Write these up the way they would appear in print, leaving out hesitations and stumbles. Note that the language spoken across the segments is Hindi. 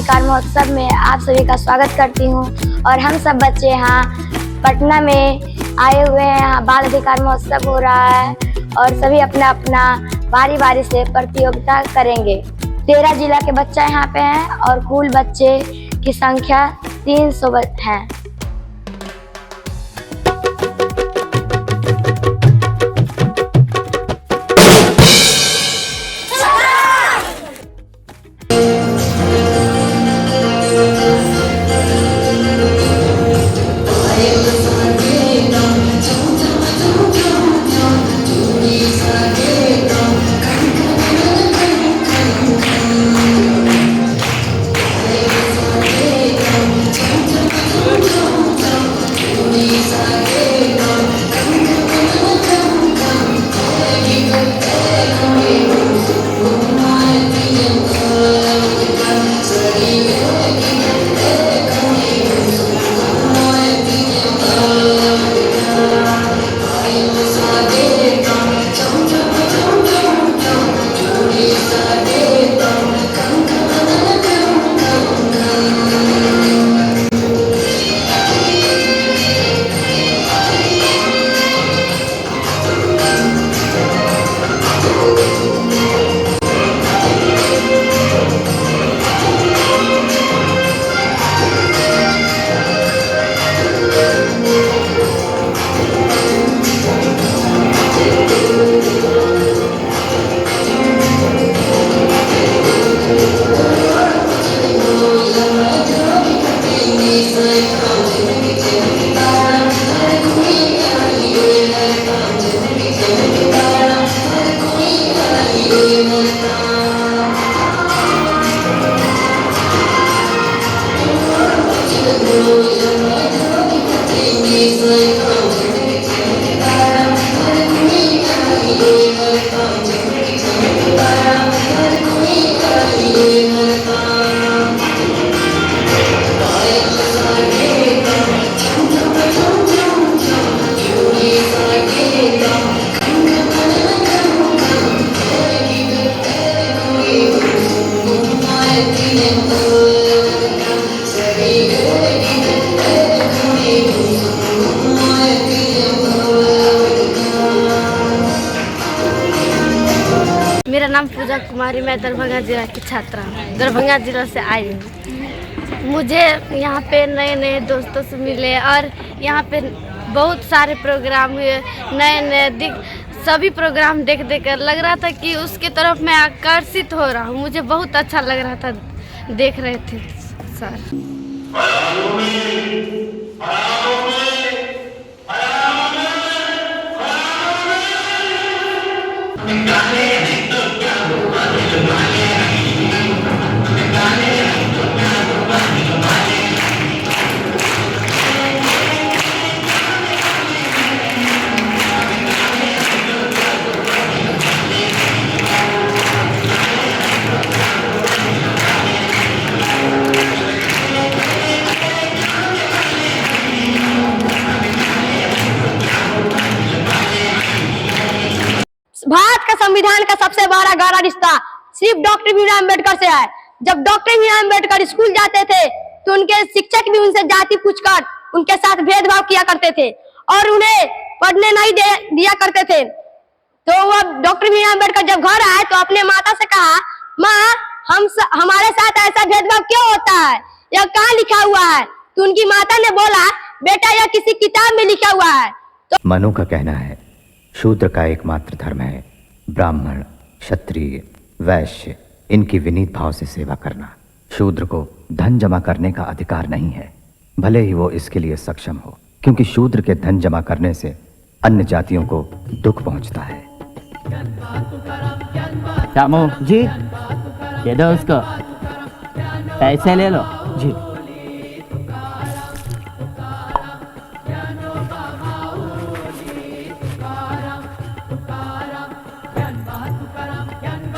अधिकार महोत्सव में आप सभी का स्वागत करती हूं। और हम सब बच्चे यहाँ पटना में आए हुए हैं। यहाँ बाल अधिकार महोत्सव हो रहा है और सभी अपना अपना बारी बारी से प्रतियोगिता करेंगे। 13 जिला के बच्चे यहाँ पे हैं और कुल बच्चे की संख्या 300 है। मेरा नाम पूजा कुमारी, मैं दरभंगा जिला की छात्रा हूँ। दरभंगा जिला से आई हूँ। मुझे यहाँ पे नए नए दोस्तों से मिले और यहाँ पे बहुत सारे प्रोग्राम हुए, नए नए सभी प्रोग्राम देख कर लग रहा था कि उसके तरफ मैं आकर्षित हो रहा हूँ। मुझे बहुत अच्छा लग रहा था, देख रहे थे सर। भारत का संविधान का सबसे बड़ा गहरा रिश्ता सिर्फ डॉक्टर भीमराव अम्बेडकर से है। जब डॉक्टर भीमराव अम्बेडकर स्कूल जाते थे तो उनके शिक्षक भी उनसे जाति पूछकर उनके साथ भेदभाव किया करते थे और उन्हें पढ़ने नहीं दिया करते थे। तो वह डॉक्टर भीमराव अम्बेडकर जब घर आए तो अपने माता से कहा, माँ हमारे साथ ऐसा भेदभाव क्यों होता है, यह कहाँ लिखा हुआ है? तो उनकी माता ने बोला, बेटा यह किसी किताब में लिखा हुआ है। तो मनु का कहना है शूद्र का एकमात्र धर्म है ब्राह्मण, क्षत्रिय, वैश्य इनकी विनीत भाव से सेवा करना। शूद्र को धन जमा करने का अधिकार नहीं है, भले ही वो इसके लिए सक्षम हो, क्योंकि शूद्र के धन जमा करने से अन्य जातियों को दुख पहुंचता है। रामू जी, दे दो उसको, पैसे ले लो जी।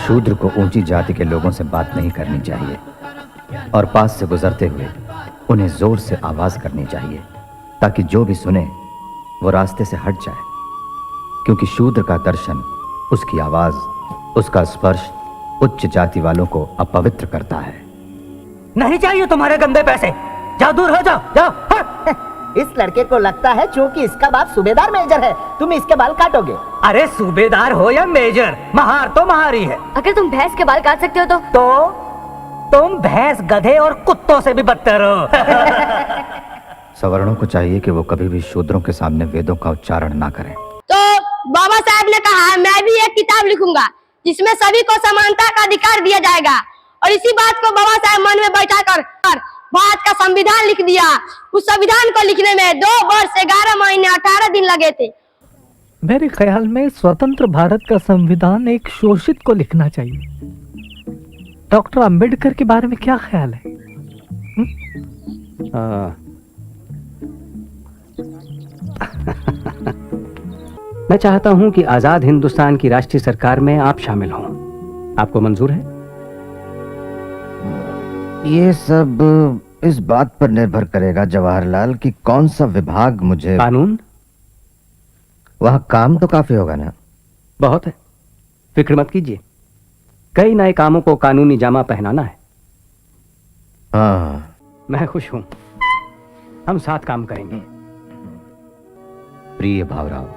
शूद्र को ऊंची जाति के लोगों से बात नहीं करनी चाहिए और पास से गुजरते हुए उन्हें जोर से आवाज करनी चाहिए ताकि जो भी सुने वो रास्ते से हट जाए, क्योंकि शूद्र का दर्शन, उसकी आवाज, उसका स्पर्श उच्च जाति वालों को अपवित्र करता है। नहीं चाहिए तुम्हारे गंदे पैसे, जाओ दूर हो जाओ, जाओ। इस लड़के को लगता है चूंकि इसका बाप सूबेदार मेजर है, तुम इसके बाल काटोगे। अरे सूबेदार हो या मेजर, महार तो महारी है। अगर तुम भैंस के बाल काट सकते हो तो तुम भैंस, गधे और कुत्तों से भी बदतर हो। सवर्णों को चाहिए कि वो कभी भी शूद्रों के सामने वेदों का उच्चारण ना करें। तो बाबा साहब ने कहा मैं भी एक किताब लिखूंगा जिसमें सभी को समानता का अधिकार दिया जाएगा, और इसी बात को बाबा साहब मन में बैठा कर भारत का संविधान लिख दिया। उस संविधान को लिखने में 2 वर्ष 11 महीने 18 दिन लगे थे। मेरे ख्याल में स्वतंत्र भारत का संविधान एक शोषित को लिखना चाहिए। डॉक्टर अंबेडकर के बारे में क्या ख्याल है? मैं चाहता हूं कि आजाद हिंदुस्तान की राष्ट्रीय सरकार में आप शामिल हों। आपको मंजूर है? ये सब इस बात पर निर्भर करेगा जवाहरलाल कि कौन सा विभाग मुझे। कानून? वह काम तो काफी होगा ना? बहुत है, फिक्र मत कीजिए। कई नए कामों को कानूनी जामा पहनाना है। हाँ, मैं खुश हूं, हम साथ काम करेंगे। प्रिय भावराव,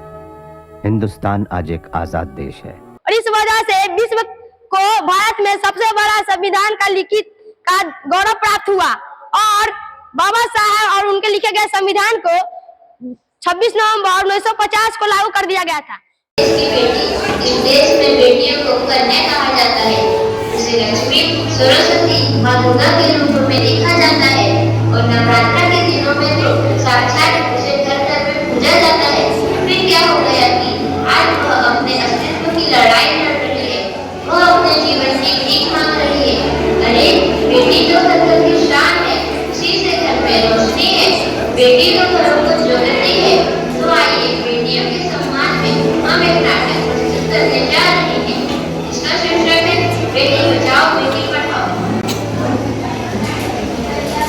हिंदुस्तान आज एक आजाद देश है, और इस वजह से विश्व को भारत में सबसे बड़ा संविधान का लिखित का गौरव प्राप्त हुआ, और बाबा साहब और उनके लिखे गए संविधान को 26 नवंबर 1950 को लागू कर दिया गया था। इसकी बेटी, इस देश में बेटियों को कन्या कहा जाता है। उसे लक्ष्मी, सरस्वती, माँ दुर्गा के रूप में देखा जाता है, और नवरात्र के दिनों में भी साक्षात उसे घर घर में पूजा जाता है। फिर क्या हो गया कि आज वह अपने अस्तित्व की लड़ाई लड़ रही है, वह अपने जीवन की भीख मांग रही है। अरे बेटी तो घर घर की शान है, उसी से घर में रोशनी है। बेटी तो घरों को जोड़ती है। तो आइए बेटियों के सम्मान में हम एक नाटक प्रस्तुत करने जा रहे हैं। इसका शीर्षक है बेटी बचाओ बेटी पढ़ाओ।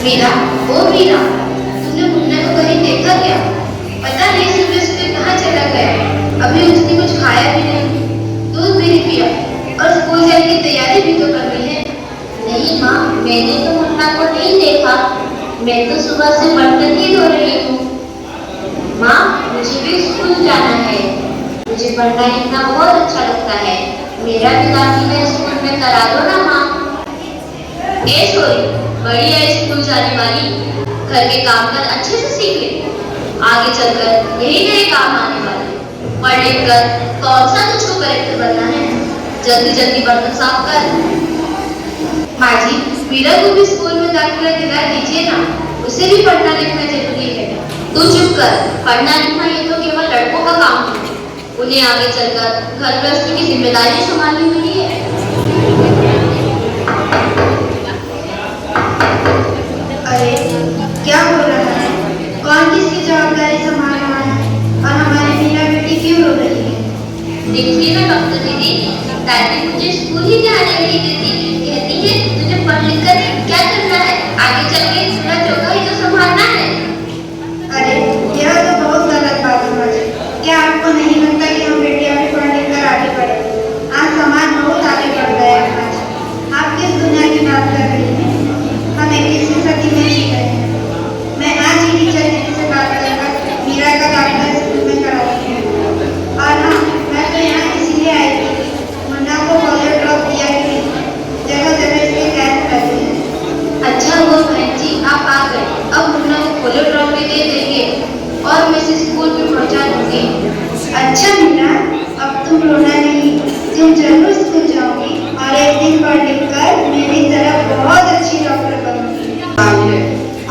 मीरा, ओ मीरा, तुमने मुन्ना को कहीं देखा क्या? पता नहीं सुबह सुबह कहाँ चला गया। अभी उसने कुछ खाया भी नहीं, दूध भी नहीं पिया, और स्कूल जाने की तैयारी भी तो करनी है। नहीं माँ, मैंने तो मुन्ना को नहीं देखा। मैं तो सुबह से बर्तन ही धो रही हूँ। माँ, मुझे भी स्कूल जाना है। मुझे पढ़ना लिखना बहुत अच्छा लगता है। मेरा भी दाखिला स्कूल में करा दो ना माँ। ए छोरी, बड़ी है स्कूल जाने वाली, घर के काम कर अच्छे से सीख ले। आगे चलकर यही नए काम आने वाले। पढ़ लिख कर कौन सा तुझको कलेक्टर बनना है? जल्दी जल्दी बर्तन साफ कर। माँ जी, मीरा को भी स्कूल में दाखिला दिला दीजिए ना, उसे भी पढ़ना लिखना जरूरी है। तू चुप कर, पढ़ना लिखना ये तो केवल लड़कों का काम है। उन्हें आगे चलकर घर गृहस्थी की जिम्मेदारी संभालनी होती है। अरे क्या हो रहा है? कौन किसकी जवाबदारी संभाल रहा है? और हमारी मीरा बेटी क्यों रो रही है? देखिए ना डॉक्टर दीदी, दादी मुझे स्कूल ही जाने नहीं देती। कहती है तुझे पढ़ लिख कर क्या करना है, आगे चल के पूरा चौका ही तो संभालना है। अरे यह तो बहुत गलत बात है मुझे। क्या आपको नहीं लगता कि हम बेटियां भी पढ़ लिख कर आगे बढ़े? आज समाज बहुत आगे बढ़ गया है। आप किस दुनिया की बात कर रही हैं? हम 21वीं सदी में जी रहे हैं। मैं आज ही टीचर दीदी से बात कर मीरा का दाखिला स्कूल में कराती हूँ। और हाँ, मैं तो यहाँ इसीलिए आई थी, मुन्ना को कॉलेज ड्रॉप दिया कि नहीं, जगह जगह इसके कैद कर दिए। अच्छा हुआ बहन जी आप आ गए। अब मुन्ना को कॉलेज ड्रॉप भी दे देंगे और मैं इसे स्कूल में पहुँचा दूंगी। अच्छा मीरा, अब तुम रोना नहीं, तुम जरूर स्कूल जाओगी और एक दिन पढ़ लिख कर मेरी तरह बहुत अच्छी डॉक्टर बनोगी।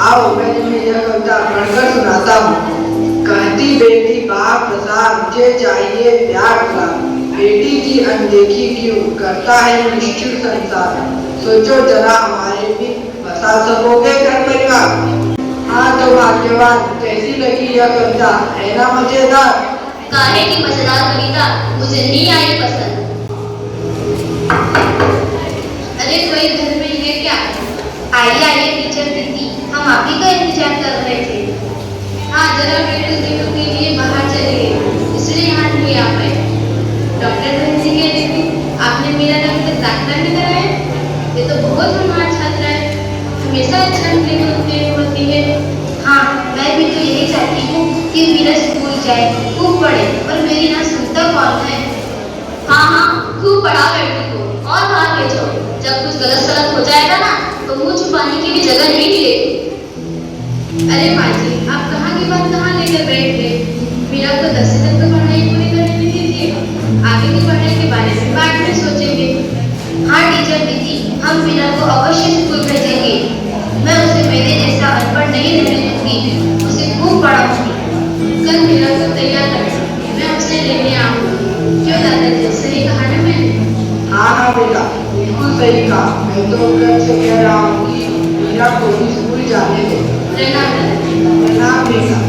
आओ मैं तुम्हें यह कविता पढ़कर सुनाता हूँ। कहती बेटी बाप प्रसाद, मुझे चाहिए प्यार का। बेटी की अनदेखी क्यों करता है निष्ठुर संसार। सोचो जरा हमारे भी बसा सकोगे घर परिवार। हाँ तो भाग्यवान, कैसी लगी यह कविता, है ना मजेदार? काहे की मजेदार कविता मुझे नहीं आई पसंद। अरे कोई घर में है क्या? आइए आइए टीचर दीदी, हम आप ही का इंतजार कर रहे थे। हाँ जरा बेटू दीदू के लिए बाहर चले गए, इसलिए यहाँ नहीं आ पाए। डॉक्टर बहन जी कह रही थी आपने मेरा नाम तक दाखिला नहीं कराया। ये तो बहुत होनहार छात्रा है, हम हमेशा छंटने होती है। हाँ, मैं भी तो यही चाहती हूँ कि मीरा स्कूल जाए, खूब पढ़े, और मेरी ना सुनता कौन है। हाँ हाँ, खूब पढ़ा बेटी को और बाहर भेजो। जब कुछ गलत सलत हो जाएगा ना तो मुंह छुपाने की भी जगह नहीं मिलेगी। अरे माँ जी, आप कहाँ की बात कहाँ लेकर बैठ गए? मीरा को 10वीं तक तो पढ़ाई पूरी करने दीजिए, आगे की पढ़ाई के बारे में बाद में सोचेंगे। हाँ टीचर दीदी, हम मीरा को अवश्य स्कूल भेजेंगे। मैं उसे मेरे जैसा अनपढ़ नहीं रहने दूंगी, उसे खूब पढ़ाऊंगी। कल मीरा को तैयार करना, मैं उसे लेने आऊंगी। क्यों दादाजी, सही कहा ना मैंने? हाँ हाँ बेटा, बिल्कुल सही कहा। मैं तो कल से कह रहा हूँ कि मीरा को भी स्कूल जाने दे। प्रणाम दादाजी। प्रणाम बेटा।